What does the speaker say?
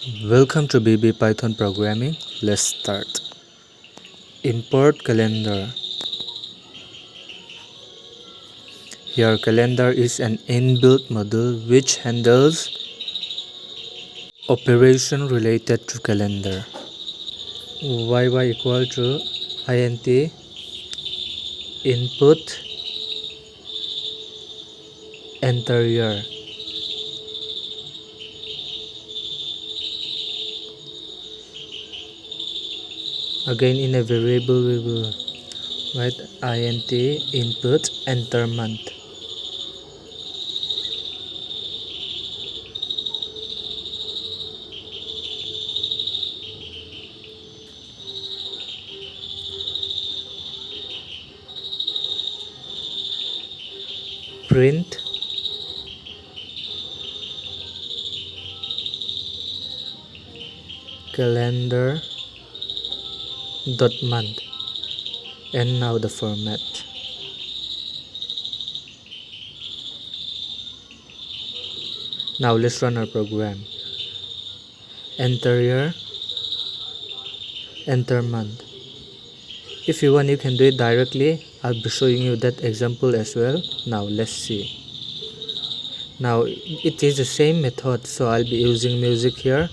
Welcome to BB Python programming. Let's start. Import calendar. Here calendar is an inbuilt module which handles operation related to calendar. yy equal to int input enter year. Again in a variable we will write int input enter month. Print calendar dot month, and now the format. Now let's run our program. Enter year, enter month. If you want, you can do it directly. I'll be showing you that example as well. Now let's see. Now it is the same method, so I'll be using music here.